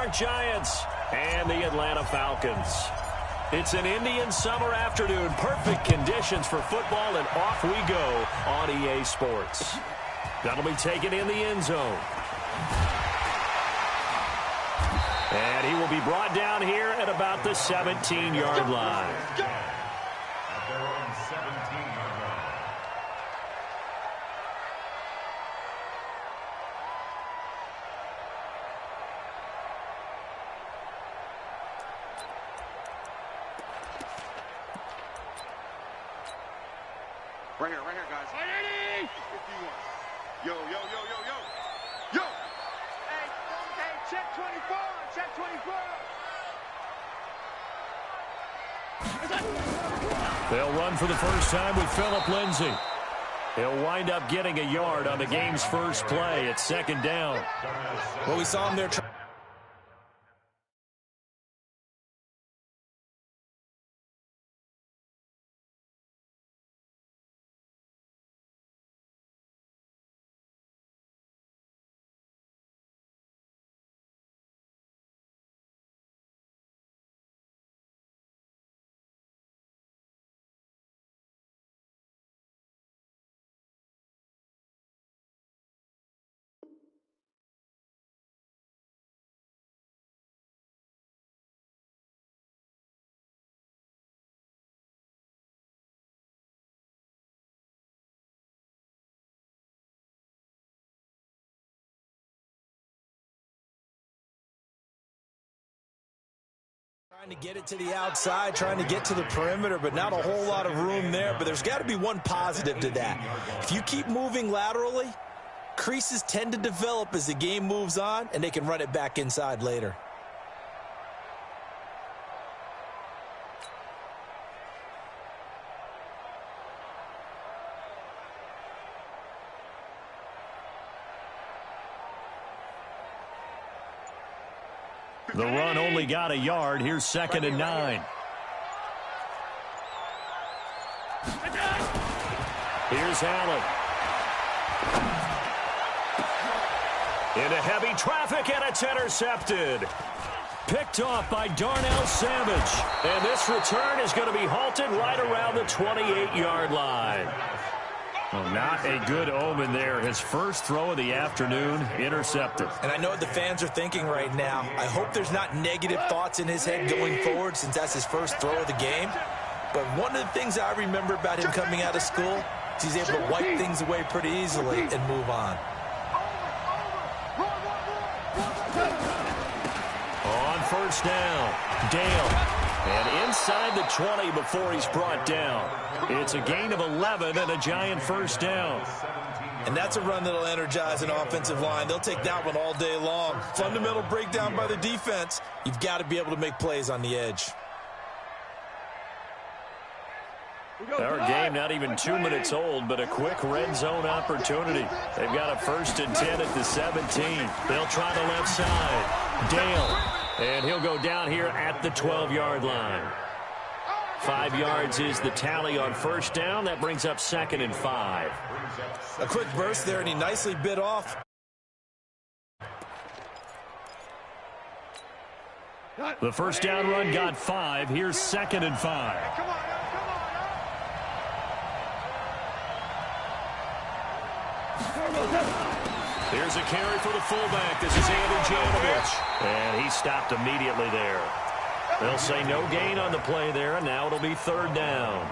York Giants and the Atlanta Falcons. It's an Indian summer afternoon. Perfect conditions for football, and off we go on EA Sports. That'll be taken in the end zone. And he will be brought down here at about the 17-yard line. Right here, guys. 180! 51. Yo, yo, yo, yo, yo. Yo! Hey, check 24. Check 24. They'll run for the first time with Phillip Lindsay. He'll wind up getting a yard on the game's first play at second down. Well, we saw him there. Trying to get it to the outside, trying to get to the perimeter, but not a whole lot of room there. But there's got to be one positive to that. If you keep moving laterally, creases tend to develop as the game moves on, and they can run it back inside later. The run only got a yard. Here's second and 9. Here's Allen. Into heavy traffic, and it's intercepted. Picked off by Darnell Savage. And this return is going to be halted right around the 28-yard line. Well, not a good omen there. His first throw of the afternoon intercepted. And I know what the fans are thinking right now. I hope there's not negative thoughts in his head going forward since that's his first throw of the game. But one of the things I remember about him coming out of school is he's able to wipe things away pretty easily and move on. On first down, Dale. And inside the 20 before he's brought down. It's a gain of 11 and a Giant first down. And that's a run that'll energize an offensive line. They'll take that one all day long. Fundamental breakdown by the defense. You've got to be able to make plays on the edge. Our game not even 2 minutes old, but a quick red zone opportunity. They've got a first and 10 at the 17. They'll try the left side. Dale. And he'll go down here at the 12-yard line. 5 yards is the tally on first down. That brings up second and 5. A quick burst there, and he nicely bit off. The first down run got 5. Here's second and 5. Here's a carry for the fullback. This is Andy Janovich. And he stopped immediately there. They'll say no gain on the play there, and now it'll be third down.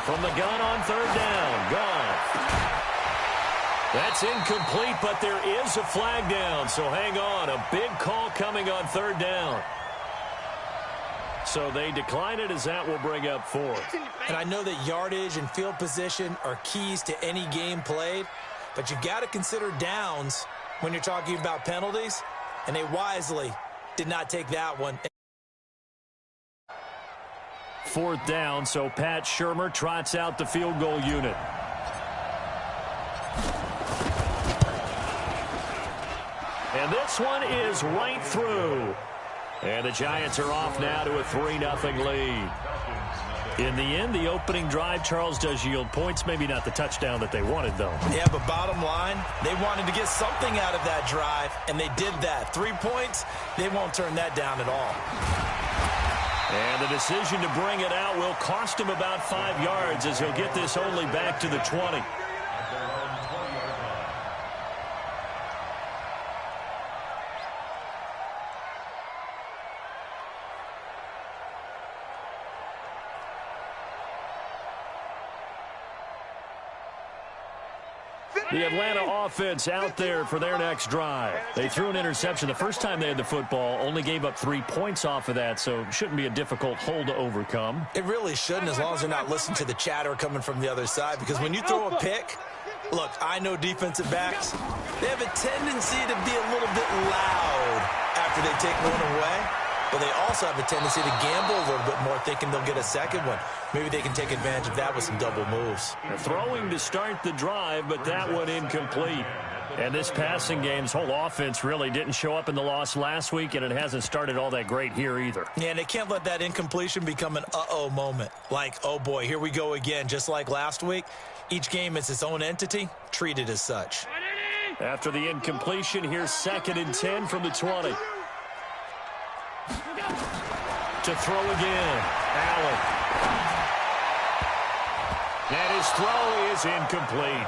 From the gun on third down. Gone. That's incomplete, but there is a flag down, so hang on. A big call coming on third down. So they decline it as that will bring up fourth. And I know that yardage and field position are keys to any game played, but you've got to consider downs when you're talking about penalties, and they wisely did not take that one. Fourth down, so Pat Shurmur trots out the field goal unit. And this one is right through. And the Giants are off now to a 3-0 lead. In the end, the opening drive, Charles, does yield points. Maybe not the touchdown that they wanted, though. Yeah, but bottom line, they wanted to get something out of that drive, and they did that. 3 points, they won't turn that down at all. And the decision to bring it out will cost him about 5 yards as he'll get this only back to the 20. The Atlanta offense out there for their next drive. They threw an interception the first time they had the football, only gave up 3 points off of that, so shouldn't be a difficult hole to overcome. It really shouldn't, as long as they're not listening to the chatter coming from the other side, because when you throw a pick, look, I know defensive backs, they have a tendency to be a little bit loud after they take one away, but they also have a tendency to gamble a little bit more, thinking they'll get a second one. Maybe they can take advantage of that with some double moves. Throwing to start the drive, but that one incomplete. And this passing game's whole offense really didn't show up in the loss last week, and it hasn't started all that great here either. Yeah, and they can't let that incompletion become an uh-oh moment. Like, oh boy, here we go again, just like last week. Each game is its own entity, treated as such. After the incompletion, here's 2nd and 10 from the 20. To throw again, Allen. And his throw is incomplete.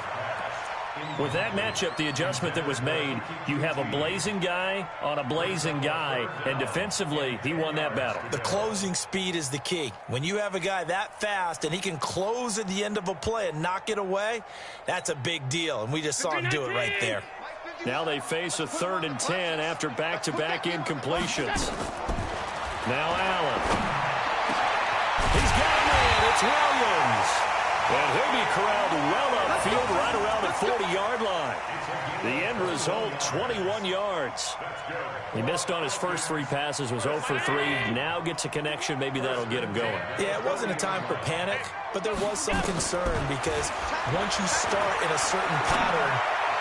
With that matchup, the adjustment that was made, you have a blazing guy on a blazing guy, and defensively, he won that battle. The closing speed is the key. When you have a guy that fast and he can close at the end of a play and knock it away, that's a big deal, and we just saw him do it right there. Now they face a 3rd and 10 after back-to-back incompletions. Now Allen. He's got him in. It's Williams. And he'll be corralled well upfield right around the 40-yard line. The end result, 21 yards. He missed on his first 3 passes, was 0 for 3. Now gets a connection. Maybe that'll get him going. Yeah, it wasn't a time for panic, but there was some concern because once you start in a certain pattern,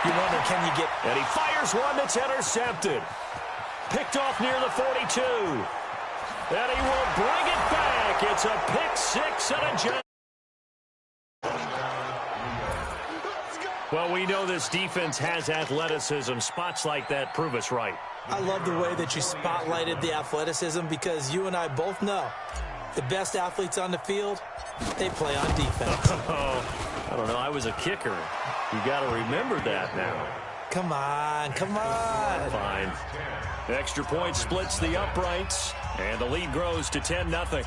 you wonder, can you get... And he fires one that's intercepted. Picked off near the 42. And he will bring it back. It's a pick 6 and a jump. Well, we know this defense has athleticism. Spots like that prove us right. I love the way that you spotlighted the athleticism because you and I both know the best athletes on the field, they play on defense. I don't know. I was a kicker. You got to remember that now. Come on, come on. Fine. Extra point splits the uprights, and the lead grows to 10-0.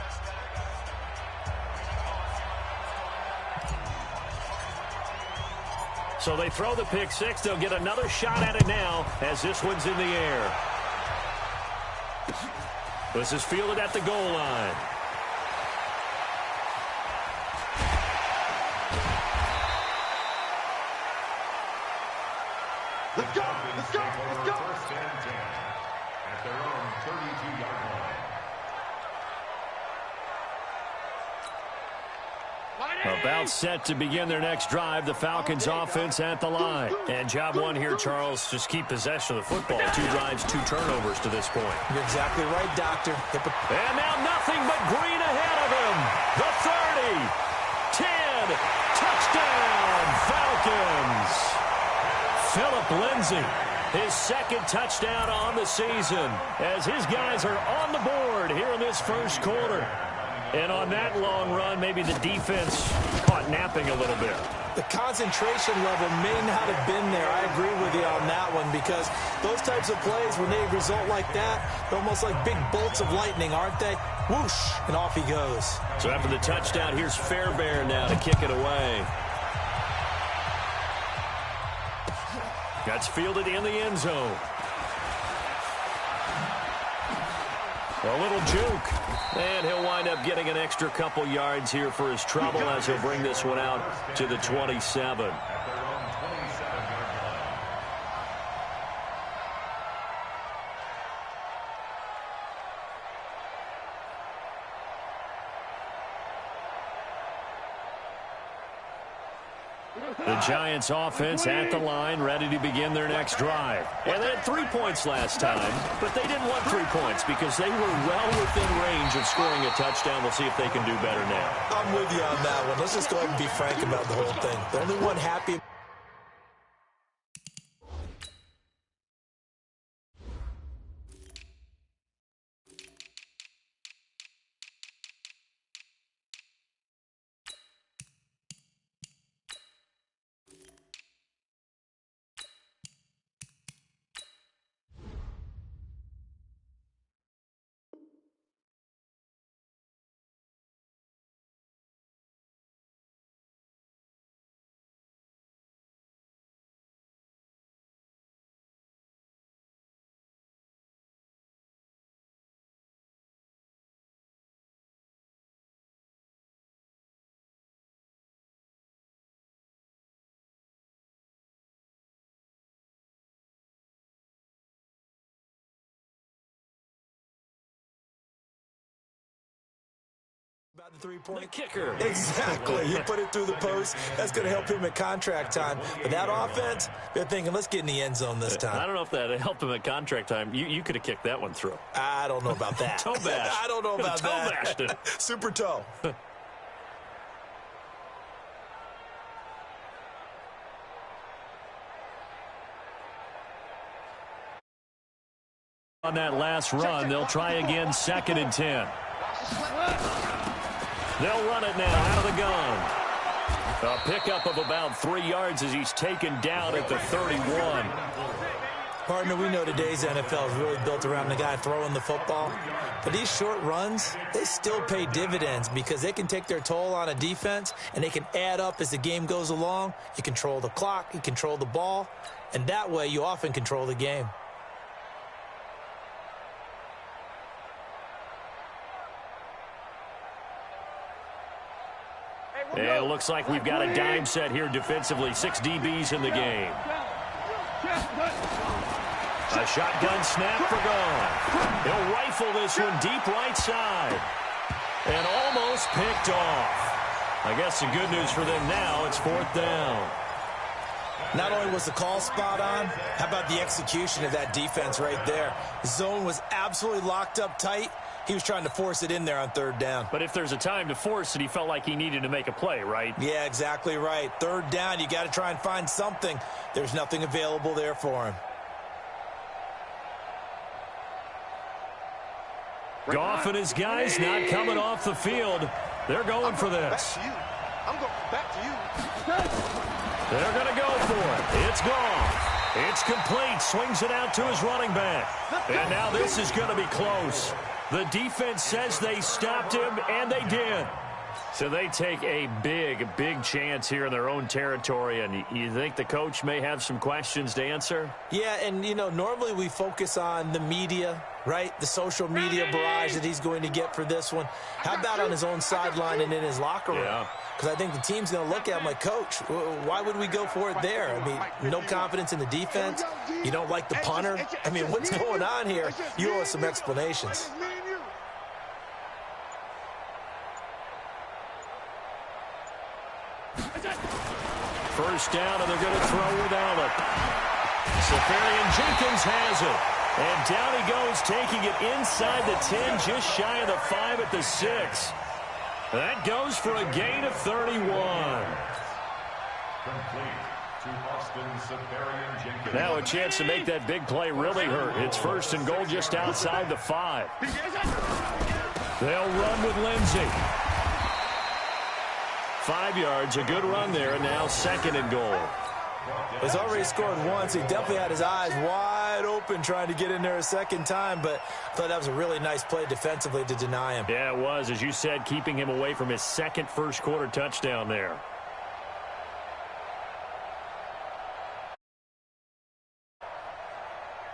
So they throw the pick 6. They'll get another shot at it now as this one's in the air. This is fielded at the goal line. Let's go! Let's go! Let's go! First and 10 at their own 32-yard line. About set to begin their next drive. The Falcons offense at the line. And job one here, Charles, just keep possession of the football. 2 drives, 2 turnovers to this point. You're exactly right, Doctor. And now nothing but green ahead of him. The 30, 10, touchdown, Falcons. Phillip Lindsay, his 2nd touchdown on the season as his guys are on the board here in this first quarter. And on that long run, maybe the defense caught napping a little bit. The concentration level may not have been there. I agree with you on that one because those types of plays, when they result like that, they're almost like big bolts of lightning, aren't they? Whoosh, and off he goes. So after the touchdown, here's Fairbairn now to kick it away. That's fielded in the end zone. A little juke. And he'll wind up getting an extra couple yards here for his trouble as he'll bring this one out to the 27. The Giants offense at the line, ready to begin their next drive. And they had 3 points last time, but they didn't want 3 points because they were well within range of scoring a touchdown. We'll see if they can do better now. I'm with you on that one. Let's just go ahead and be frank about the whole thing. The only one happy. About the three-point kicker. Exactly. You put it through the post. That's going to help him at contract time. But that offense, they're thinking, let's get in the end zone this time. I don't know if that helped him at contract time. You could have kicked that one through. I don't know about that. Toe bash. I don't know about toe that. Bashed it. Super toe. On that last run, they'll try again, 2nd and 10. They'll run it now out of the gun. A pickup of about 3 yards as he's taken down at the 31. Partner, we know today's NFL is really built around the guy throwing the football. But these short runs, they still pay dividends because they can take their toll on a defense and they can add up as the game goes along. You control the clock, you control the ball, and that way you often control the game. Yeah, it looks like we've got a dime set here defensively. 6 DBs in the game. A shotgun snap for gone. He'll rifle this one deep right side. And almost picked off. I guess the good news for them now, it's 4th down. Not only was the call spot on, how about the execution of that defense right there? The zone was absolutely locked up tight. He was trying to force it in there on 3rd down. But if there's a time to force it, he felt like he needed to make a play, right? Yeah, exactly right. 3rd down, you got to try and find something. There's nothing available there for him. Goff and his guys not coming off the field. They're going for this. I'm going back to you. They're going to go for it. It's Goff. It's complete. Swings it out to his running back. And now this is going to be close. The defense says they stopped him, and they did. So they take a big, big chance here in their own territory, and you think the coach may have some questions to answer? Yeah, and, you know, normally we focus on the media, right? The social media barrage that he's going to get for this one. How about on his own sideline and in his locker room? Yeah. Because I think the team's going to look at him like, Coach, why would we go for it there? I mean, no confidence in the defense. You don't like the punter. I mean, what's going on here? You owe us some explanations. First down, and they're going to throw without it. Safarian-Jenkins has it. And down he goes, taking it inside the 10, just shy of the 5 at the 6. That goes for a gain of 31. Now a chance to make that big play really hurt. It's 1st and goal just outside the 5. They'll run with Lindsey. 5 yards, a good run there, and now 2nd and goal. He's already scored once. He definitely had his eyes wide open trying to get in there a 2nd time, but I thought that was a really nice play defensively to deny him. Yeah, it was, as you said, keeping him away from his 2nd first-quarter touchdown there.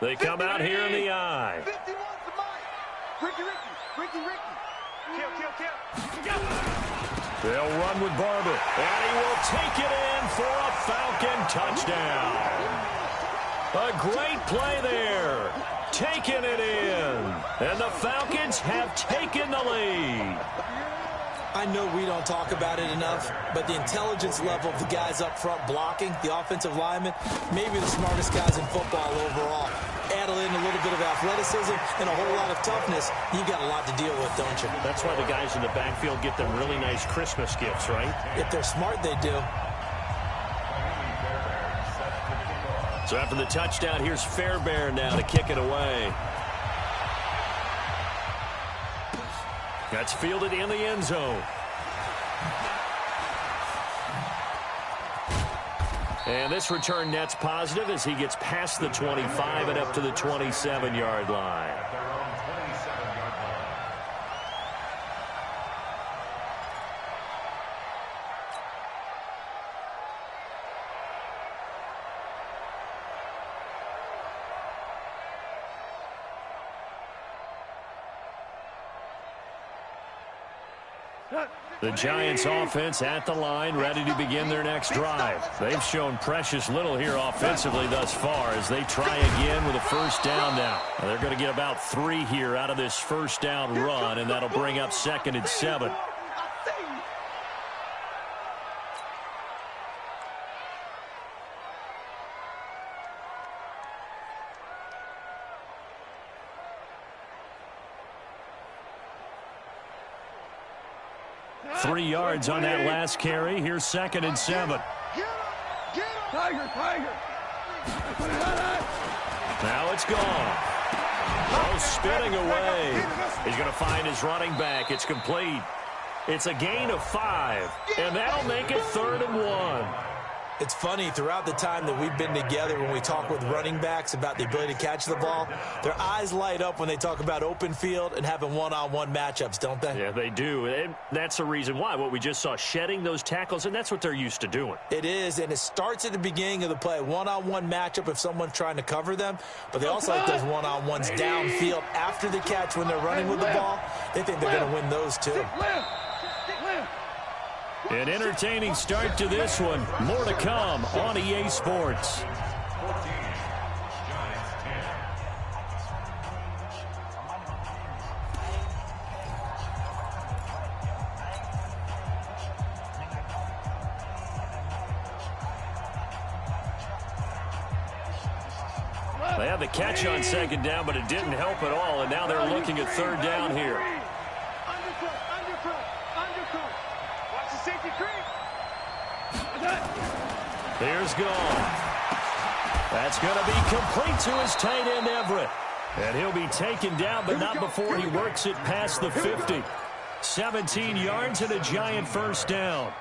They come out here in the I. 51's the mic. Ricky. Kill. They'll run with Barber, and he will take it in for a Falcon touchdown. A great play there, taking it in, and the Falcons have taken the lead. I know we don't talk about it enough, but the intelligence level of the guys up front blocking, the offensive linemen, maybe the smartest guys in football overall. Add in a little bit of athleticism and a whole lot of toughness, you got a lot to deal with, don't you? That's why the guys in the backfield get them really nice Christmas gifts, right? If they're smart, they do. So after the touchdown, here's Fairbairn now to kick it away. That's fielded in the end zone. And this return net's positive as he gets past the 25 and up to the 27-yard line. The Giants offense at the line, ready to begin their next drive. They've shown precious little here offensively thus far as they try again with a first down now. They're going to get about 3 here out of this first down run, and that'll bring up 2nd and 7. Three yards on that last carry. Here's 2nd and 7. Tiger. Now it's gone. Oh, spinning away. He's going to find his running back. It's complete. It's a gain of 5, and that'll make it 3rd and 1. It's funny, throughout the time that we've been together, when we talk with running backs about the ability to catch the ball, their eyes light up when they talk about open field and having one-on-one matchups, don't they? Yeah, they do. And that's the reason why. What we just saw, shedding those tackles, and that's what they're used to doing. It is, and it starts at the beginning of the play. One-on-one matchup if someone's trying to cover them, but they also like those one-on-ones downfield after the catch when they're running with the ball. They think they're going to win those too. An entertaining start to this one. More to come on EA Sports. They had the catch on 2nd down, but it didn't help at all, and now they're looking at 3rd down here. Here's gone. That's going to be complete to his tight end, Everett. And he'll be taken down, but not before he works it past the 50. 17 yards and a Giant first down.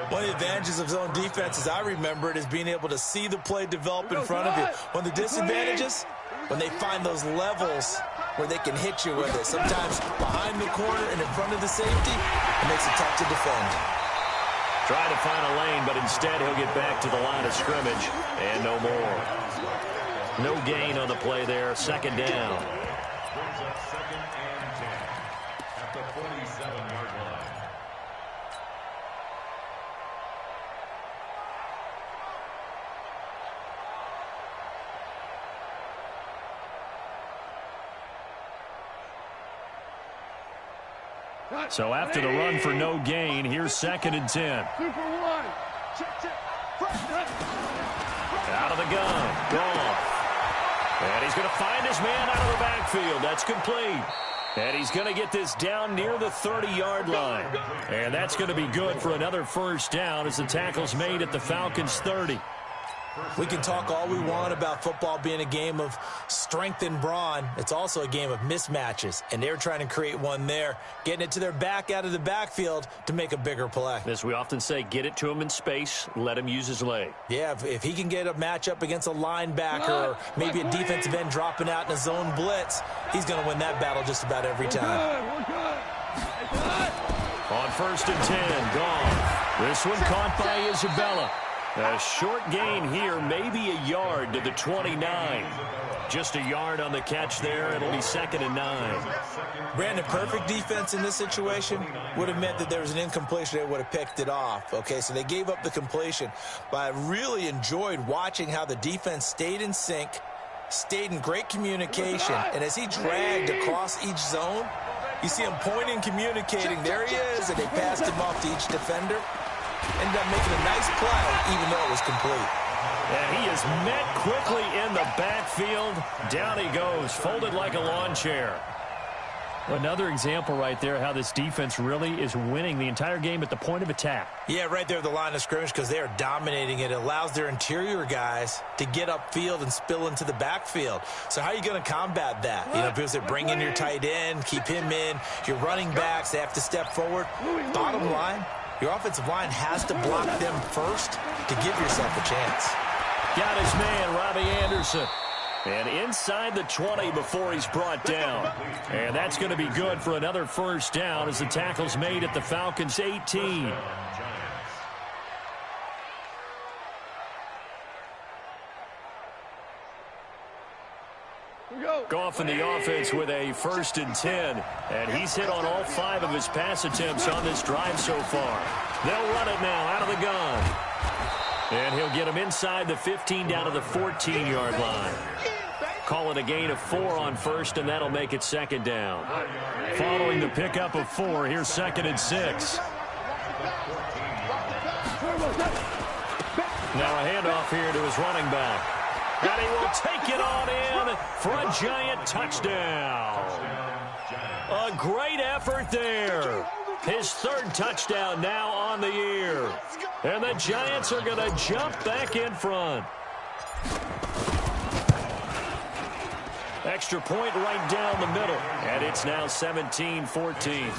One of the advantages of zone defense, as I remember it, is being able to see the play develop in front of you. One of the disadvantages, when they find those levels where they can hit you with it. Sometimes behind the corner and in front of the safety, it makes it tough to defend. Trying to find a lane, but instead he'll get back to the line of scrimmage and no more. No gain on the play there. 2nd down. Brings up 2nd and 10 at the 47-yard line. So after the run for no gain, here's 2nd and 10. Out of the gun. Gone. And he's going to find his man out of the backfield. That's complete. And he's going to get this down near the 30-yard line. And that's going to be good for another first down as the tackle's made at the Falcons' 30. We can talk all we want about football being a game of strength and brawn. It's also a game of mismatches, and they're trying to create one there, getting it to their back out of the backfield to make a bigger play. As we often say, get it to him in space, let him use his leg. Yeah, if he can get a matchup against a linebacker or maybe a defensive end dropping out in a zone blitz, he's going to win that battle just about every time. On 1st and 10, gone. This one caught by Isabella. A short gain here, maybe a yard to the 29. Just a yard on the catch there. It'll be 2nd and 9. Brandon, perfect defense in this situation would have meant that there was an incompletion. They would have picked it off. Okay, so they gave up the completion. But I really enjoyed watching how the defense stayed in sync, stayed in great communication, and as he dragged across each zone, You see him pointing, communicating. There he is, and they passed him off to each defender. Ended up making a nice play, even though it was complete. And he is met quickly in the backfield. Down he goes, folded like a lawn chair. Another example right there how this defense really is winning the entire game at the point of attack. Yeah, right there at the line of scrimmage because they are dominating it. It allows their interior guys to get upfield and spill into the backfield. So how are you going to combat that? You know, because they bring in your tight end, keep him in. Your running backs, they have to step forward. Bottom line, your offensive line has to block them first to give yourself a chance. Got his man, Robbie Anderson. And inside the 20 before he's brought down. And that's going to be good for another first down as the tackle's made at the Falcons' 18. Goff in the offense with a 1st and 10. And he's hit on all 5 of his pass attempts on this drive so far. They'll run it now out of the gun. And he'll get him inside the 15 down to the 14-yard line. Call it a gain of 4 on 1st, and that'll make it 2nd down. Following the pickup of 4, here's 2nd and 6. Now a handoff here to his running back. And he will take it on in for a giant touchdown. A great effort there. His 3rd touchdown now on the year. And the Giants are going to jump back in front. Extra point right down the middle. And it's now 17-14.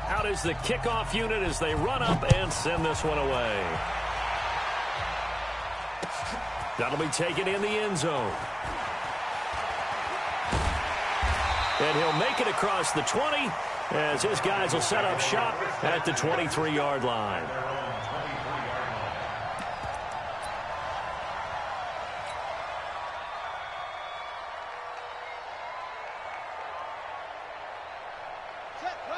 Out is the kickoff unit as they run up and send this one away. That'll be taken in the end zone. And he'll make it across the 20 as his guys will set up shop at the 23-yard line.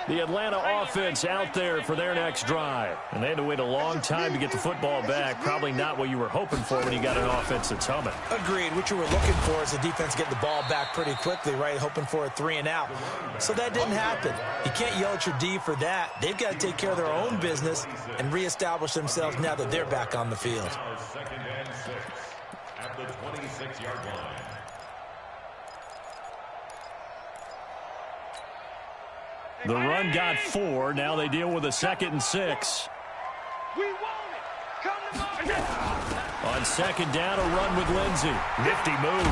The Atlanta offense out there for their next drive. And they had to wait a long time to get the football back. Probably not what you were hoping for when you got an offense that's humming. Agreed. What you were looking for is the defense getting the ball back pretty quickly, right? Hoping for a 3 and out. So that didn't happen. You can't yell at your D for that. They've got to take care of their own business and reestablish themselves now that they're back on the field. 2nd and 6 at the 26-yard line. The run got 4. Now they deal with a 2nd and 6. We want it. Come on. On 2nd down, a run with Lindsey. Nifty move.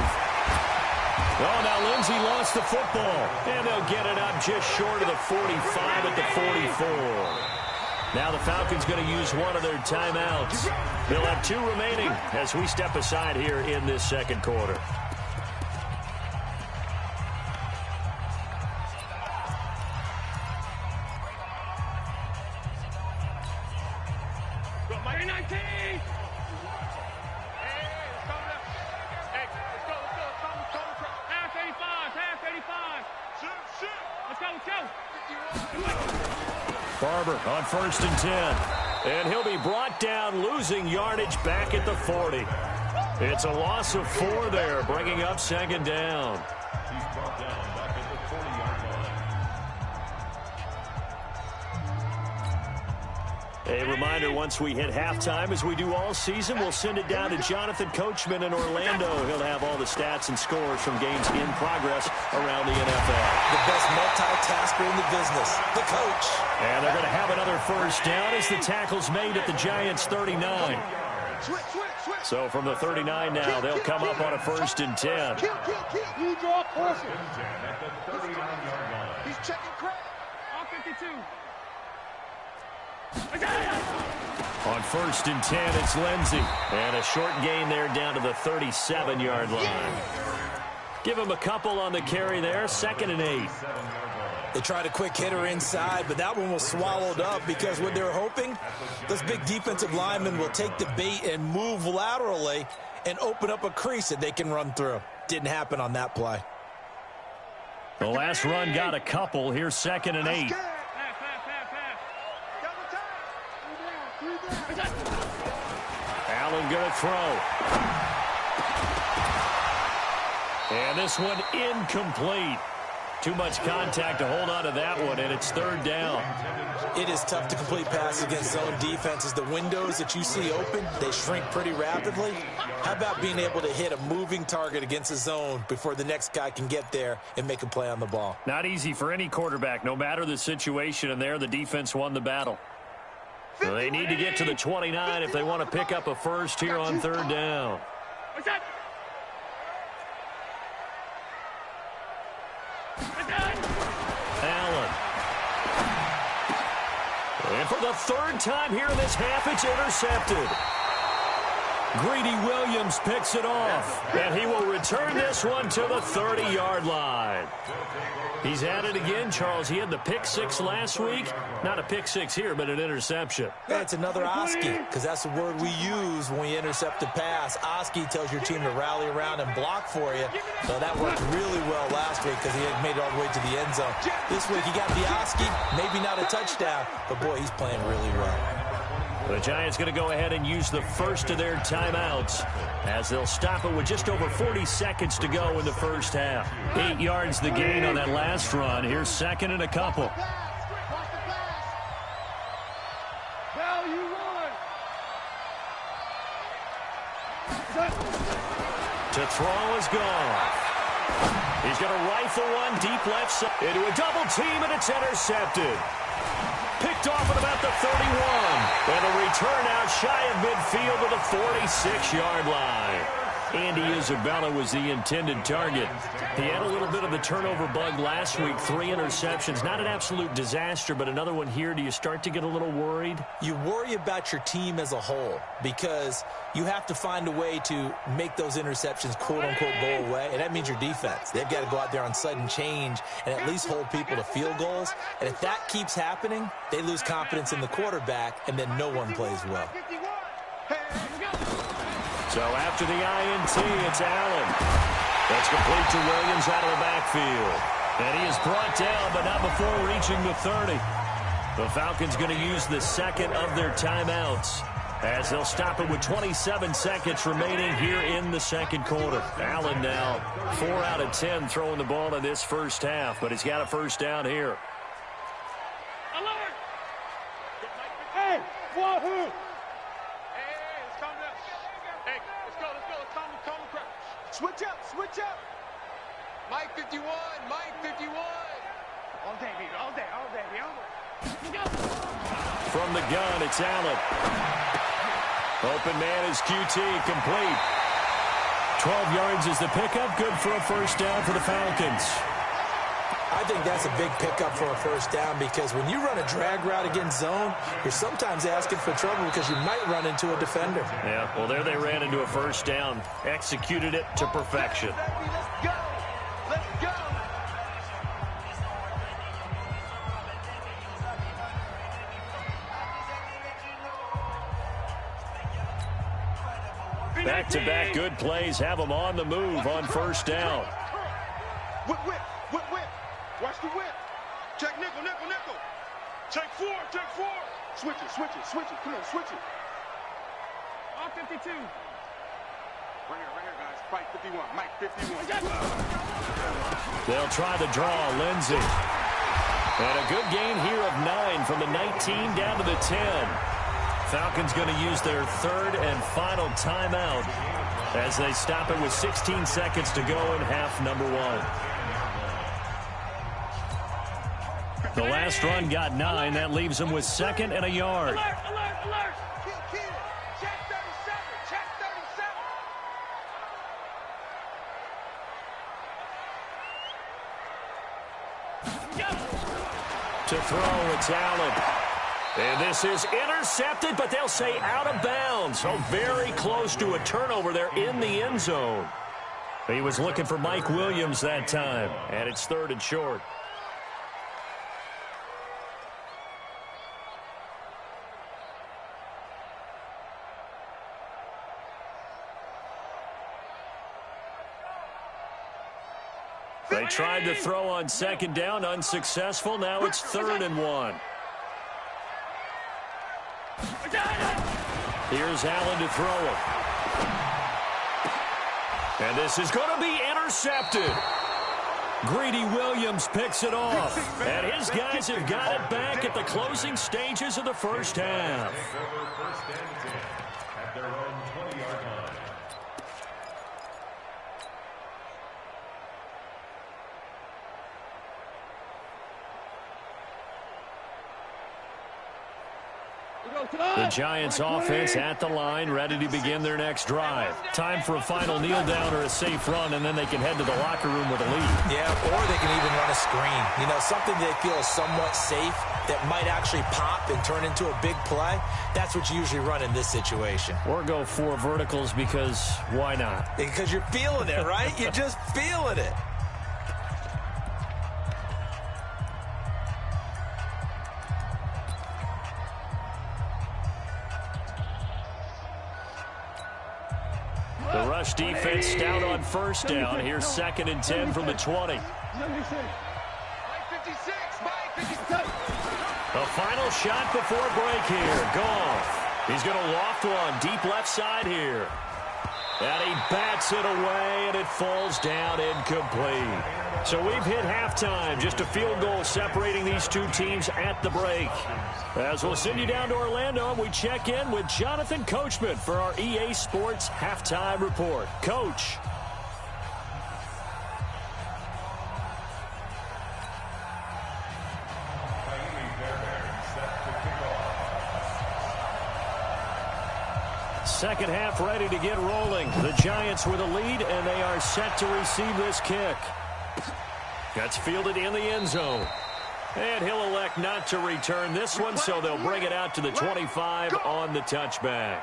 Oh, now Lindsey lost the football. And they'll get it up just short of the 45 at the 44. Now the Falcons going to use one of their timeouts. They'll have 2 remaining as we step aside here in this 2nd quarter. Barber on 1st and 10. And he'll be brought down, losing yardage back at the 40. It's a loss of 4 there, bringing up 2nd down. He's brought down back at the 40-yard line. A reminder, once we hit halftime, as we do all season, we'll send it down to Jonathan Coachman in Orlando. He'll have all the stats and scores from games in progress around the NFL. The best multitasker in the business, the coach. And they're going to have another first down as the tackle's made at the Giants' 39. So from the 39 now, they'll come up on a 1st and 10. You draw closer. At the 39-yard line. He's checking credit. On 52. On 1st and 10, it's Lindsey. And a short gain there down to the 37-yard line. Give him a couple on the carry there. 2nd and 8. They tried a quick hitter inside, but that one was swallowed up because what they're hoping, those big defensive linemen will take the bait and move laterally and open up a crease that they can run through. Didn't happen on that play. The last run got a couple. Here's 2nd and 8. Allen going to throw. And this one incomplete. Too much contact to hold on to that one, and it's third down. It is tough to complete passes against zone defenses. The windows that you see open, they shrink pretty rapidly. How about being able to hit a moving target against a zone before the next guy can get there and make a play on the ball? Not easy for any quarterback, no matter the situation, and there the defense won the battle. So they need to get to the 29 if they want to pick up a first here on third down. Allen. And for the third time here in this half, it's intercepted. Greedy Williams picks it off, and he will return this one to the 30-yard line. He's at it again, Charles. He had the pick six last week. Not a pick six here, but an interception. Yeah, it's another Oski, because that's the word we use when we intercept a pass. Oski tells your team to rally around and block for you. So that worked really well last week because he had made it all the way to the end zone. This week he got the Oski, maybe not a touchdown, but boy, he's playing really well. The Giants going to go ahead and use the first of their timeouts as they'll stop it with just over 40 seconds to go in the first half. 8 yards the gain on that last run. Here's second and a couple. To throw is gone. He's going to rifle one deep left side into a double team, and it's intercepted. Picked off at about the 31. And a return out shy of midfield to the 46-yard line. Andy Isabella was the intended target. He had a little bit of the turnover bug last week. 3 interceptions. Not an absolute disaster, but another one here. Do you start to get a little worried? You worry about your team as a whole because you have to find a way to make those interceptions, quote-unquote, go away, and that means your defense. They've got to go out there on sudden change and at least hold people to field goals. And if that keeps happening, they lose confidence in the quarterback, and then no one plays well. So after the INT, it's Allen. That's complete to Williams out of the backfield. And he is brought down, but not before reaching the 30. The Falcons going to use the second of their timeouts as they'll stop it with 27 seconds remaining here in the second quarter. Allen now 4 out of 10 throwing the ball in this first half, but he's got a first down here. Hey, wahoo! Switch up. Mike 51, Mike 51. All day, baby, all day. From the gun, it's Allen. Open man is QT, complete. 12 yards is the pickup, good for a first down for the Falcons. I think that's a big pickup for a first down because when you run a drag route against zone, you're sometimes asking for trouble because you might run into a defender. Yeah, well, there they ran into a first down, executed it to perfection. Let's go. Let's go. Back-to-back good plays have them on the move on first down. Whip. Watch the whip. Check nickel. Check four. Switch it. Come on, switch it. All 52. Right here, guys. Fight 51. Mike 51. They'll try the draw, Lindsey. And a good gain here of 9 from the 19 down to the 10. Falcons going to use their third and final timeout as they stop it with 16 seconds to go in half number 1. The last run got 9. That leaves them with second and a yard. Alert. Check 37. To throw, it's Allen. And this is intercepted, but they'll say out of bounds. So very close to a turnover there in the end zone. He was looking for Mike Williams that time, and it's third and short. They tried to throw on second down, unsuccessful. Now it's third and 1. Here's Allen to throw it. And this is going to be intercepted. Greedy Williams picks it off. And his guys have got it back at the closing stages of the first half. First and 10 at their own 20-yard line. The Giants offense at the line, ready to begin their next drive. Time for a final kneel down or a safe run, and then they can head to the locker room with a lead. Yeah, or they can even run a screen. You know, something they feel is somewhat safe that might actually pop and turn into a big play. That's what you usually run in this situation. Or go 4 verticals because why not? Because you're feeling it, right? You're just feeling it. The rush defense stout on first down. Here's 2nd and 10 from the 20. The final shot before break here. Goff. He's going to loft one deep left side here. And he bats it away, and it falls down incomplete. So we've hit halftime. Just a field goal separating these two teams at the break. As we'll send you down to Orlando, and we check in with Jonathan Coachman for our EA Sports Halftime Report. Coach. Second half ready to get rolling. The Giants with a lead, and they are set to receive this kick. Gets fielded in the end zone. And he'll elect not to return this one, so they'll bring it out to the 25 on the touchback.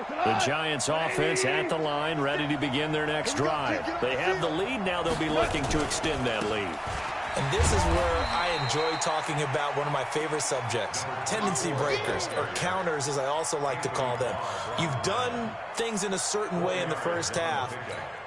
The Giants offense at the line, ready to begin their next drive. They have the lead. Now they'll be looking to extend that lead. And this is where I enjoy talking about one of my favorite subjects, tendency breakers, or counters as I also like to call them. You've done things in a certain way in the first half,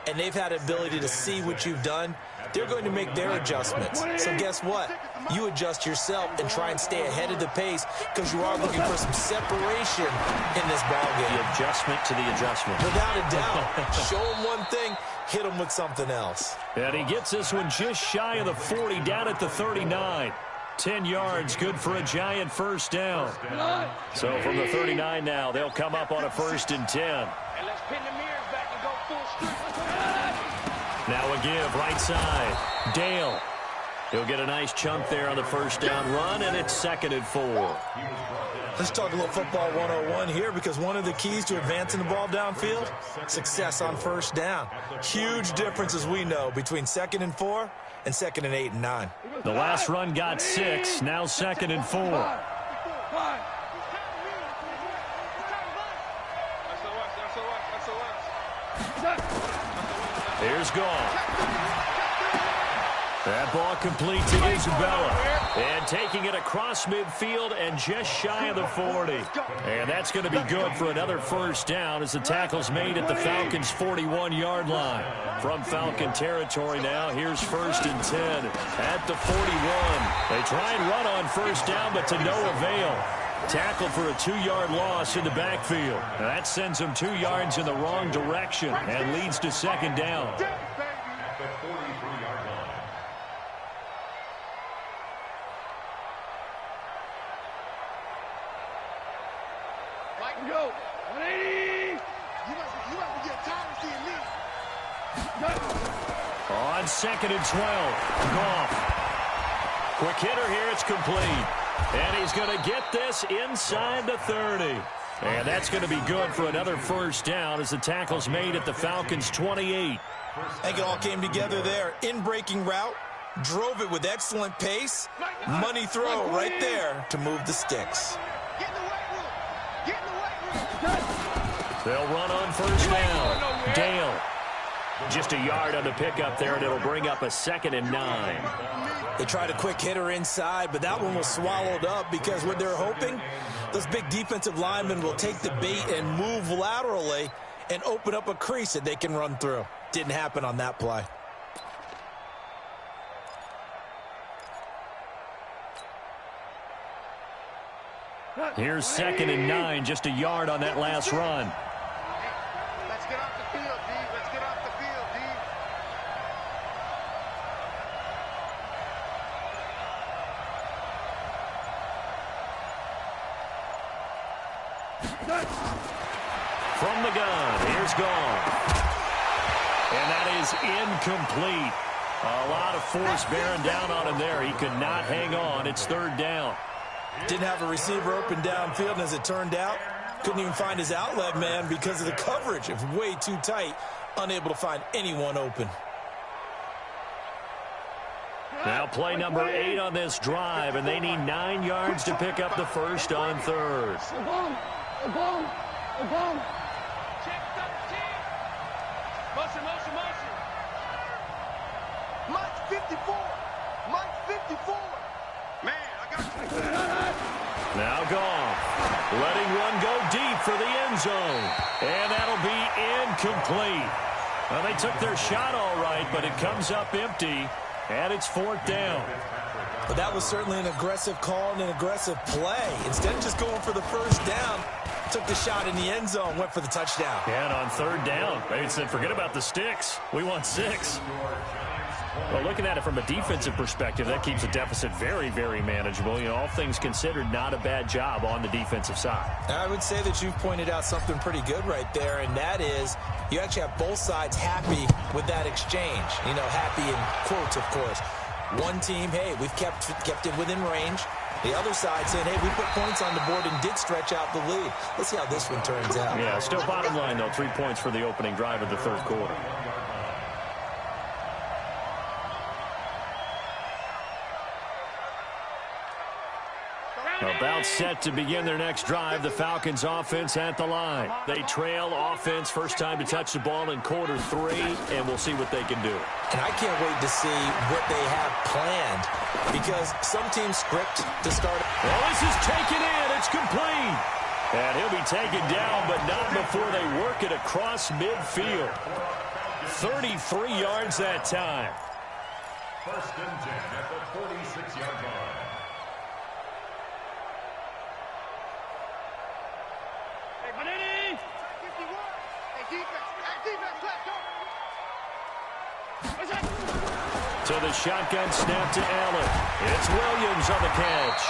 and they've had the ability to see what you've done. They're going to make their adjustments. So guess what? You adjust yourself and try and stay ahead of the pace because you are looking for some separation in this ballgame. The adjustment to the adjustment. Without a doubt. Show them one thing, hit them with something else. And he gets this one just shy of the 40, down at the 39. 10 yards, good for a Giant first down. So from the 39 now, they'll come up on a 1st and 10. And let's pin the mirrors back and go full strength. Now a give, right side. Dale. He'll get a nice chunk there on the first down run, and it's 2nd and 4. Let's talk a little football 101 here, because one of the keys to advancing the ball downfield, success on first down. Huge difference, as we know, between 2nd and 4 and 2nd and 8 and 9. The last run got 6, now 2nd and 4. Here's Goff. That ball complete to Isabella. And taking it across midfield and just shy of the 40. And that's going to be good for another first down as the tackle's made at the Falcons' 41-yard line. From Falcon territory now, here's 1st and 10 at the 41. They try and run on first down, but to no avail. Tackle for a 2-yard loss in the backfield. That sends them 2 yards in the wrong direction and leads to 2nd down. At the 43-yard line. Go. 180. You must get tired of seeing me. On 2nd and 12. Goff. Quick hitter here. It's complete. And he's going to get this inside the 30. And that's going to be good for another first down as the tackle's made at the Falcons' 28. I think it all came together there. In-breaking route. Drove it with excellent pace. Money throw right there to move the sticks. They'll run on first down. Dale. Just a yard on the pickup there, and it'll bring up a 2nd and 9. They tried a quick hitter inside, but that one was swallowed up because what they're hoping Those big defensive linemen will take the bait and move laterally and open up a crease that they can run through. Didn't happen on that play. Here's 2nd and 9, just a yard on that last run. Let's get off the field, D. Let's get off the field, D. From the gun, here's gone. And that is incomplete. A lot of force bearing down on him there. He could not hang on. It's 3rd down. Didn't have a receiver open downfield, and as it turned out, couldn't even find his outlet man because of the coverage. It was way too tight, unable to find anyone open. Now play number 8 on this drive, and they need 9 yards to pick up the first on 3rd. Motion, motion, motion. Mike 54. Mike 54. Man, I got you. Now Goff, letting one go deep for the end zone. And that'll be incomplete. Well, they took their shot all right, but it comes up empty, and it's 4th down. But that was certainly an aggressive call and an aggressive play. Instead of just going for the first down, took the shot in the end zone, went for the touchdown. And on 3rd down, they said, forget about the sticks. We want 6. Well, looking at it from a defensive perspective, that keeps the deficit very, very manageable. You know, all things considered, not a bad job on the defensive side. I would say that you've pointed out something pretty good right there, and that is you actually have both sides happy with that exchange. You know, happy in quotes, of course. One team, hey, we've kept it within range. The other side saying, hey, we put points on the board and did stretch out the lead. Let's see how this one turns out. Yeah, still bottom line, though, 3 points for the opening drive of the 3rd quarter. About set to begin their next drive. The Falcons offense at the line. They trail offense, first time to touch the ball in quarter 3, and we'll see what they can do. And I can't wait to see what they have planned, because some teams script to start. Well, this is taken in. It's complete. And he'll be taken down, but not before they work it across midfield. 33 yards that time. 1st and 10 at the 46-yard line. To the shotgun snap to Allen. It's Williams on the catch.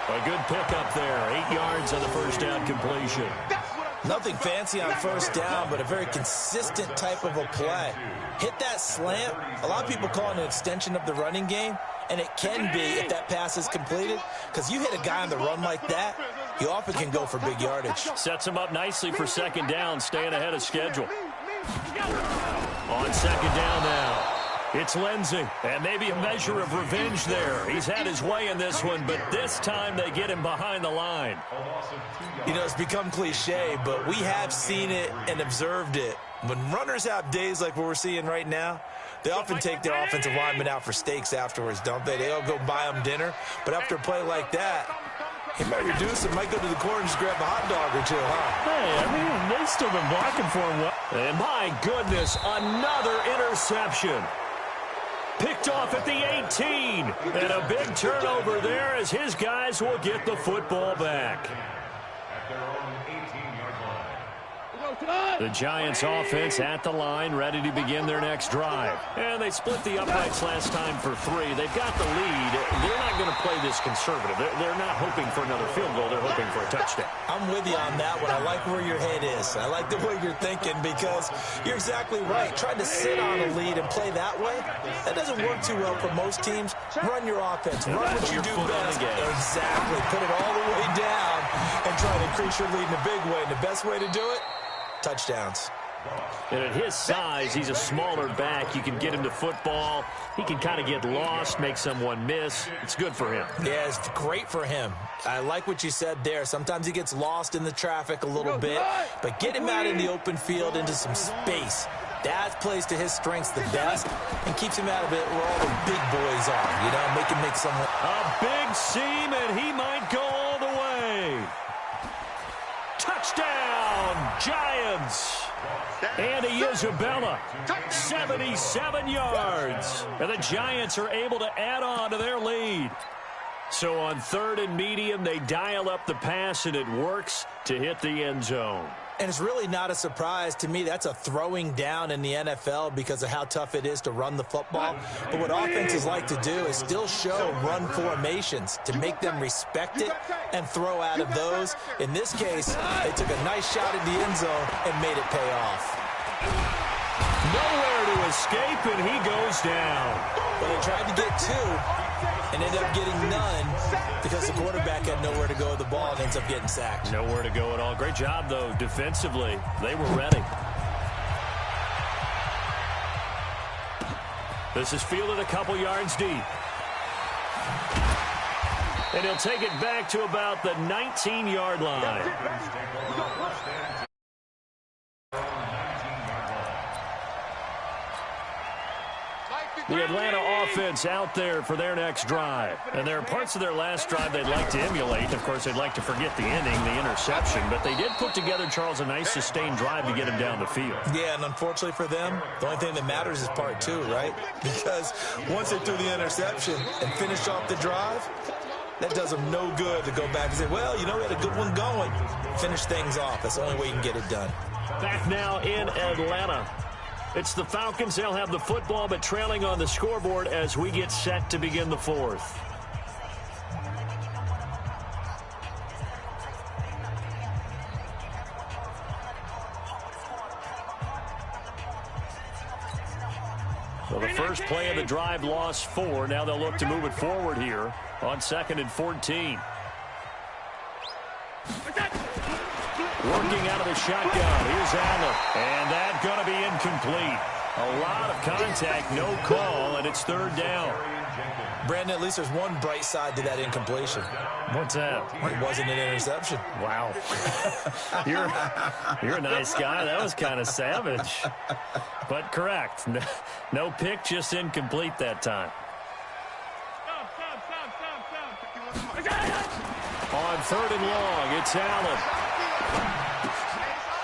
A good pickup there. 8 yards on the first down completion. Nothing fancy on first down, but a very consistent type of a play. Hit that slant. A lot of people call it an extension of the running game, and it can be if that pass is completed, because you hit a guy on the run like that, you often can go for big yardage. Sets him up nicely for 2nd down, staying ahead of schedule. On 2nd down now. It's Lindsey, and maybe a measure of revenge there. He's had his way in this one, but this time they get him behind the line. You know, it's become cliche, but we have seen it and observed it. When runners have days like what we're seeing right now, they often take their offensive linemen out for steaks afterwards, don't they? They all go buy them dinner, but after a play like that, he might reduce it, might go to the corner and just grab a hot dog or two, huh? Hey, I mean, they've still been blocking for him well. And my goodness, another interception. Picked off at the 18. And a big turnover there as his guys will get the football back. At their own 18-yard line. The Giants offense at the line, ready to begin their next drive. And they split the uprights last time for 3. They've got the lead. They're not going to play this conservative. They're not hoping for another field goal. They're hoping for a touchdown. I'm with you on that one. I like where your head is. I like the way you're thinking, because you're exactly right. Trying to sit on a lead and play that way, that doesn't work too well for most teams. Run your offense. Run what you do best. Exactly. Put it all the way down and try to increase your lead in a big way. And the best way to do it, touchdowns. And at his size, he's a smaller back. You can get him to football. He can kind of get lost, make someone miss. It's good for him. Yeah, it's great for him. I like what you said there. Sometimes he gets lost in the traffic a little bit, but get him out in the open field into some space. That plays to his strengths the best and keeps him out of it where all the big boys are. You know, make him make someone. A big seam, and he might go all the way. Giants. Andy Isabella, 77 yards. And the Giants are able to add on to their lead. So on 3rd and medium, they dial up the pass, and it works to hit the end zone. And it's really not a surprise to me. That's a throwing down in the NFL because of how tough it is to run the football. But what offenses like to do is still show run formations to make them respect it and throw out of those. In this case, they took a nice shot in the end zone and made it pay off. Nowhere to escape, and he goes down. Well, they tried to get 2 and ended up getting none because the quarterback had nowhere to go with the ball and ends up getting sacked. Nowhere to go at all. Great job, though, defensively. They were ready. This is fielded a couple yards deep. And he'll take it back to about the 19-yard line. The Atlanta offense out there for their next drive. And there are parts of their last drive they'd like to emulate. Of course, they'd like to forget the ending, the interception. But they did put together, Charles, a nice sustained drive to get him down the field. Yeah, and unfortunately for them, the only thing that matters is part 2, right? Because once they threw the interception and finished off the drive, that does them no good to go back and say, well, you know, we had a good one going. Finish things off. That's the only way you can get it done. Back now in Atlanta. It's the Falcons. They'll have the football, but trailing on the scoreboard as we get set to begin the 4th. So the first play of the drive lost 4. Now they'll look to move it forward here on 2nd and 14. Working out of the shotgun. Here's Allen. And that's going to be incomplete. A lot of contact, no call, and it's 3rd down. Brandon, at least there's one bright side to that incompletion. What's that? It wasn't an interception. Wow. You're a nice guy. That was kind of savage. But correct. No pick, just incomplete that time. On 3rd and long, it's Allen.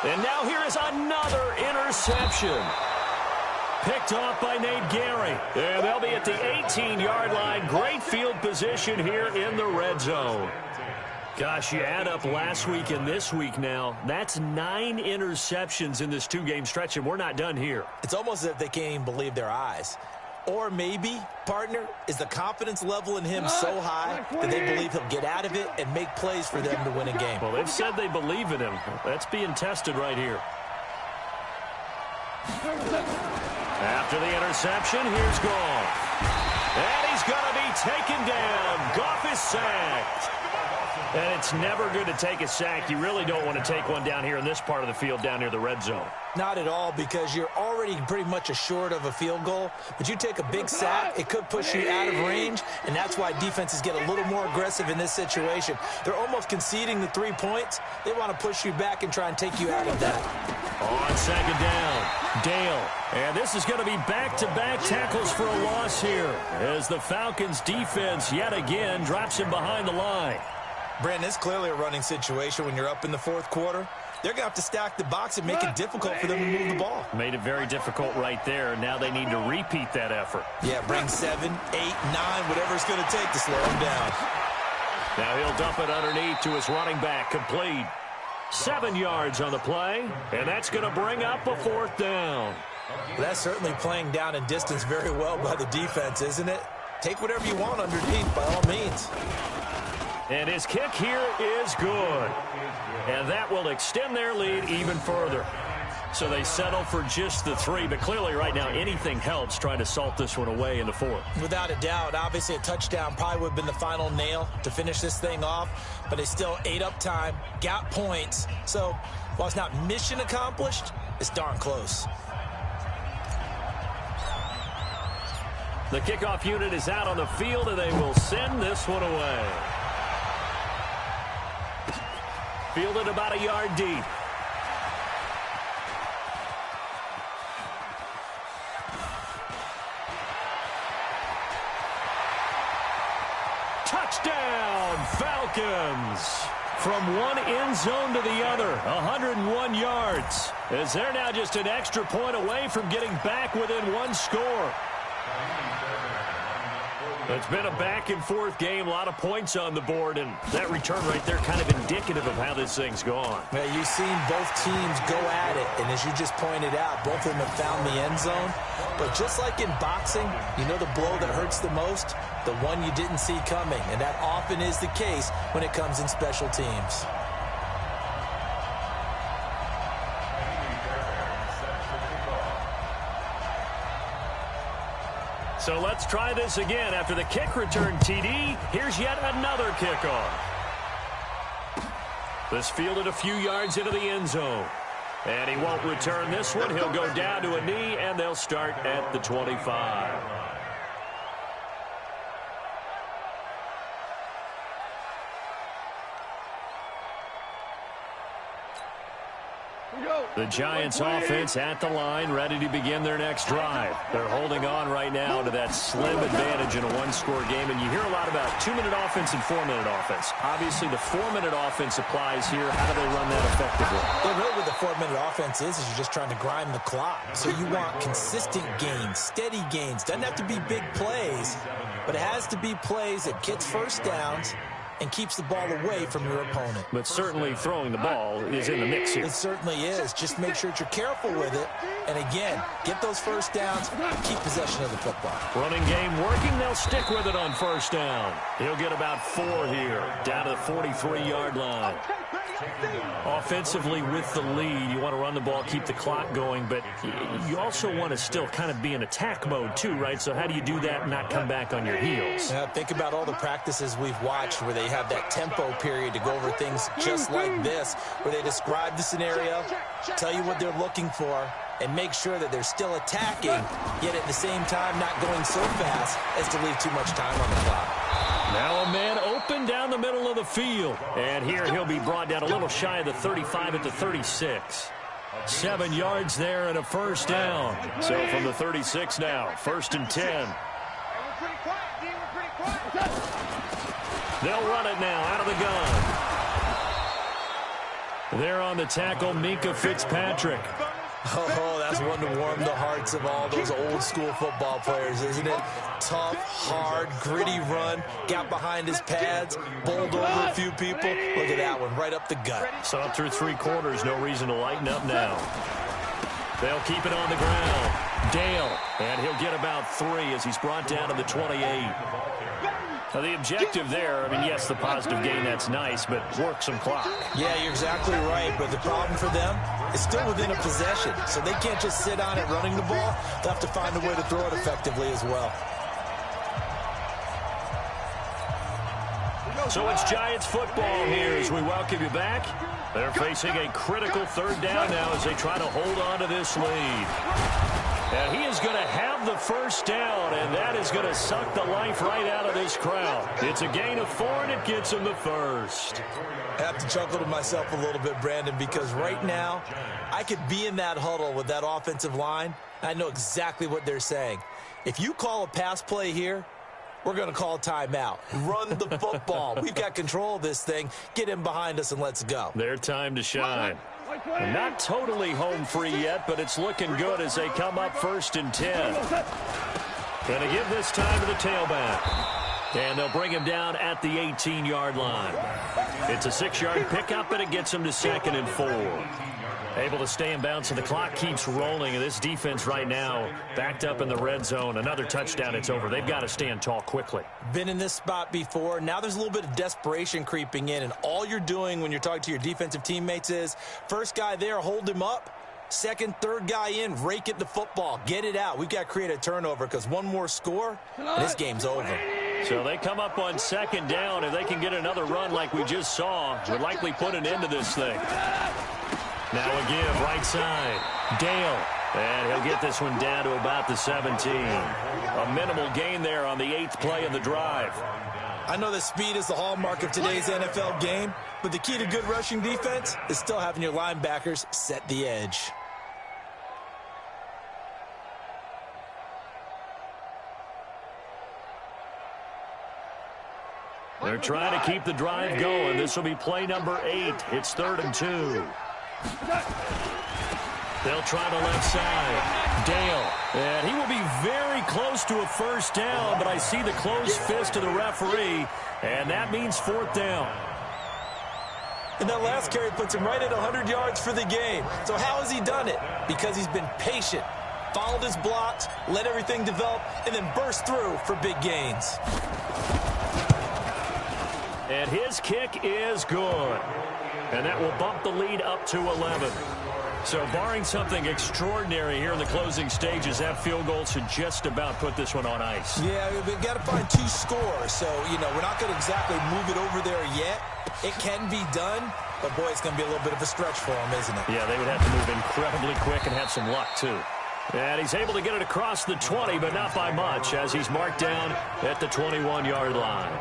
And now here is another interception. Picked off by Nate Gary. And they'll be at the 18-yard line. Great field position here in the red zone. Gosh, you add up last week and this week now. That's 9 interceptions in this 2-game stretch, and we're not done here. It's almost as if they can't even believe their eyes. Or maybe, partner, is the confidence level in him so high that they believe he'll get out of it and make plays for them to win a game. Well, they've said they believe in him. That's being tested right here. After the interception, here's Goff. And he's going to be taken down. Goff is sacked. And it's never good to take a sack. You really don't want to take one down here in this part of the field down near the red zone. Not at all, because you're already pretty much assured of a field goal. But you take a big sack, it could push you out of range, and that's why defenses get a little more aggressive in this situation. They're almost conceding the 3 points. They want to push you back and try and take you out of that. On 2nd down, Dale. And this is going to be back-to-back tackles for a loss here as the Falcons defense yet again drops him behind the line. Brandon, it's clearly a running situation when you're up in the 4th quarter. They're going to have to stack the box and make it difficult for them to move the ball. Made it very difficult right there. Now they need to repeat that effort. Yeah, bring 7, 8, 9, whatever it's going to take to slow him down. Now he'll dump it underneath to his running back. Complete. 7 yards on the play, and that's going to bring up a 4th down. Well, that's certainly playing down in distance very well by the defense, isn't it? Take whatever you want underneath, by all means. And his kick here is good. And that will extend their lead even further. So they settle for just the 3, but clearly right now anything helps trying to salt this one away in the 4th. Without a doubt, obviously a touchdown probably would have been the final nail to finish this thing off, but they still ate up time, got points. So while it's not mission accomplished, it's darn close. The kickoff unit is out on the field, and they will send this one away. Fielded about a yard deep. Touchdown, Falcons. From one end zone to the other, 101 yards. As they're now just an extra point away from getting back within one score. It's been a back-and-forth game, a lot of points on the board, and that return right there kind of indicative of how this thing's gone. Well, you've seen both teams go at it, and as you just pointed out, both of them have found the end zone. But just like in boxing, you know the blow that hurts the most? The one you didn't see coming, and that often is the case when it comes in special teams. So let's try this again. After the kick return TD, here's yet another kickoff. This fielded a few yards into the end zone. And he won't return this one. He'll go down to a knee, and they'll start at the 25. The Giants offense at the line, ready to begin their next drive. They're holding on right now to that slim advantage in a one-score game. And you hear a lot about 2-minute offense and 4-minute offense. Obviously, the 4-minute offense applies here. How do they run that effectively? Well, really what the 4-minute offense is you're just trying to grind the clock. So you want consistent gains, steady gains. Doesn't have to be big plays, but it has to be plays that gets first downs and keeps the ball away from your opponent. But certainly throwing the ball is in the mix here. It certainly is. Just make sure that you're careful with it. And again, get those first downs, keep possession of the football. Running game working. They'll stick with it on first down. He'll get about 4 here, down to the 43-yard line. Offensively with the lead, you want to run the ball, keep the clock going, but you also want to still kind of be in attack mode too, right? So how do you do that and not come back on your heels? Now, think about all the practices we've watched where they have that tempo period to go over things just like this, where they describe the scenario, tell you what they're looking for, and make sure that they're still attacking, yet at the same time not going so fast as to leave too much time on the clock. Now a man open down the middle of the field. And here he'll be brought down a little shy of the 35 at the 36. 7 yards there and a first down. So from the 36 now, 1st and 10. They'll run it now out of the gun. There on the tackle, Minkah Fitzpatrick. Oh, that's one to warm the hearts of all those old-school football players, isn't it? Tough, hard, gritty run, got behind his pads, bowled over a few people. Look at that one, right up the gut. So up through 3 quarters, no reason to lighten up now. They'll keep it on the ground. Dale, and he'll get about 3 as he's brought down to the 28. Now, the objective there, I mean, yes, the positive gain, that's nice, but work some clock. Yeah, you're exactly right, but the problem for them is still within a possession, so they can't just sit on it running the ball. They'll have to find a way to throw it effectively as well. So it's Giants football here as we welcome you back. They're facing a critical 3rd down now as they try to hold on to this lead. And he is going to have the first down, and that is going to suck the life right out of this crowd. It's a gain of 4, and it gets him the first. I have to chuckle to myself a little bit, Brandon, because right now I could be in that huddle with that offensive line. I know exactly what they're saying. If you call a pass play here, we're going to call timeout. Run the football. We've got control of this thing. Get him behind us and let's go. Their time to shine. Not totally home free yet, but it's looking good as they come up 1st and 10. Going to give this time to the tailback. And they'll bring him down at the 18-yard line. It's a 6-yard pickup, and it gets him to 2nd and 4. Able to stay in bounds, so the clock keeps rolling. And this defense right now backed up in the red zone. Another touchdown, it's over. They've got to stand tall quickly. Been in this spot before. Now there's a little bit of desperation creeping in, and all you're doing when you're talking to your defensive teammates is first guy there, hold him up. Second, third guy in, rake at the football. Get it out. We've got to create a turnover because one more score, and this game's over. So they come up on 2nd down. If they can get another run like we just saw, would likely put an end to this thing. Now a give, right side. Dale. And he'll get this one down to about the 17. A minimal gain there on the 8th play of the drive. I know that speed is the hallmark of today's NFL game, but the key to good rushing defense is still having your linebackers set the edge. They're trying to keep the drive going. This will be play number 8. It's 3rd and 2. They'll try the left side. Dale. And he will be very close to a first down, but I see the closed fist of the referee, and that means 4th down. And that last carry puts him right at 100 yards for the game. So how has he done it? Because he's been patient, followed his blocks, let everything develop, and then burst through for big gains. And his kick is good. And that will bump the lead up to 11. So barring something extraordinary here in the closing stages, that field goal should just about put this one on ice. Yeah, we've got to find 2 scores. So, we're not going to exactly move it over there yet. It can be done, but, boy, it's going to be a little bit of a stretch for him, isn't it? Yeah, they would have to move incredibly quick and have some luck, too. And he's able to get it across the 20, but not by much, as he's marked down at the 21-yard line.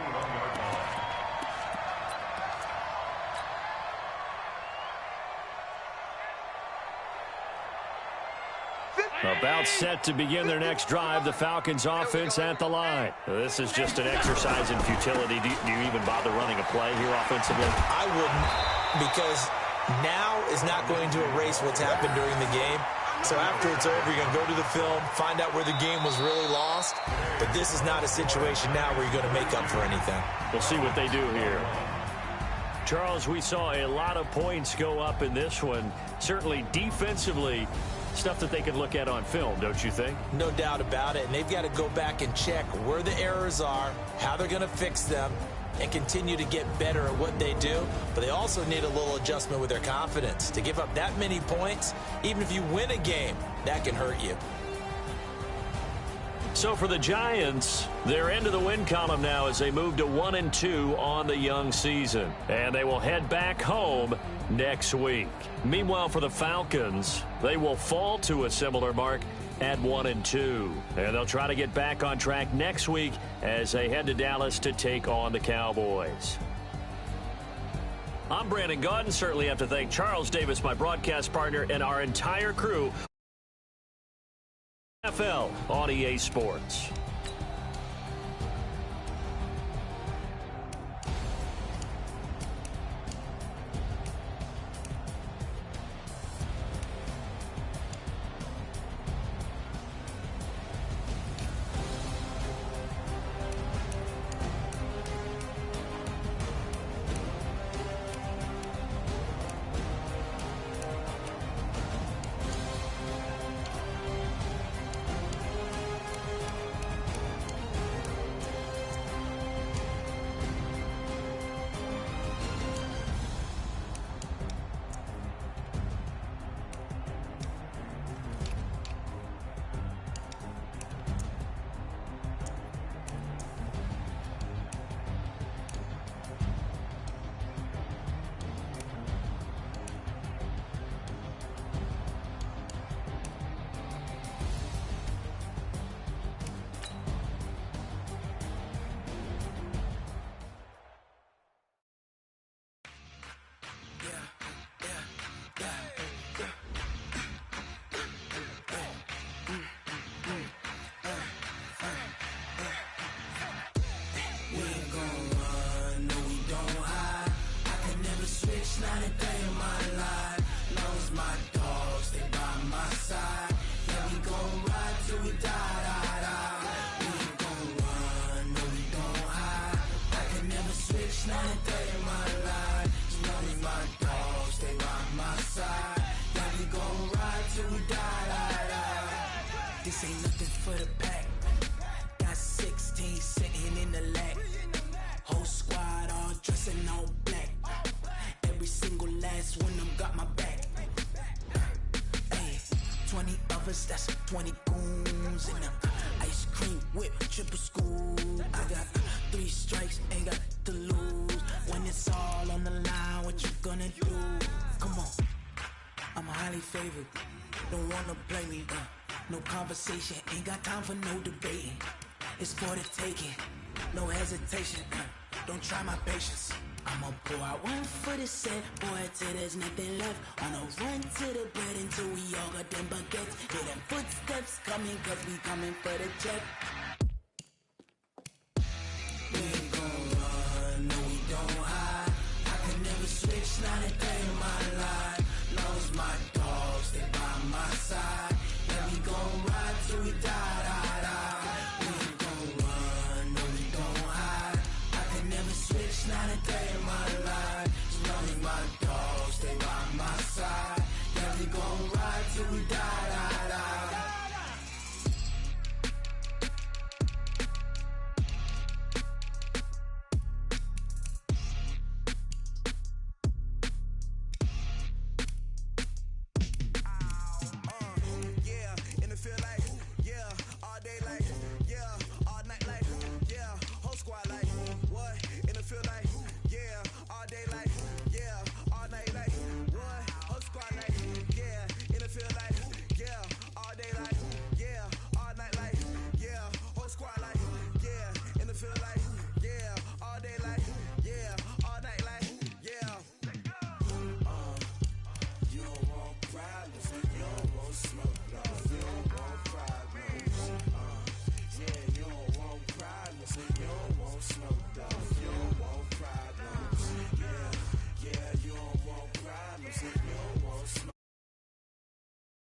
About set to begin their next drive, the Falcons offense at the line. This is just an exercise in futility. Do you even bother running a play here offensively? I wouldn't, because now is not going to erase what's happened during the game. So after it's over, you're going to go to the film, find out where the game was really lost. But this is not a situation now where you're going to make up for anything. We'll see what they do here. Charles, we saw a lot of points go up in this one. Certainly defensively, stuff that they can look at on film, don't you think? No doubt about it. And they've got to go back and check where the errors are, how they're going to fix them, and continue to get better at what they do. But they also need a little adjustment with their confidence. To give up that many points, even if you win a game, that can hurt you. So for the Giants, they're into the win column now as they move to 1-2 on the young season. And they will head back home next week. Meanwhile, for the Falcons, they will fall to a similar mark at 1-2. And they'll try to get back on track next week as they head to Dallas to take on the Cowboys. I'm Brandon Gaudin. Certainly have to thank Charles Davis, my broadcast partner, and our entire crew. NFL on EA Sports. This ain't nothing for the pack. Got 16 sitting in the lap. Whole squad all dressing all black. Every single last one of them got my back. Hey, 20 of us, that's 20 goons in the ice cream whip, triple school. I got 3 strikes, ain't got to lose. When it's all on the line, what you gonna do? Come on, I'm highly favored. Don't wanna play me, no conversation, ain't got time for no debating. It's for the taking, no hesitation, don't try my patience. I'ma pour out one for the set, boy, till there's nothing left. On a run to the bread until we all got them baguettes. Hear them footsteps coming, cause we coming for the check.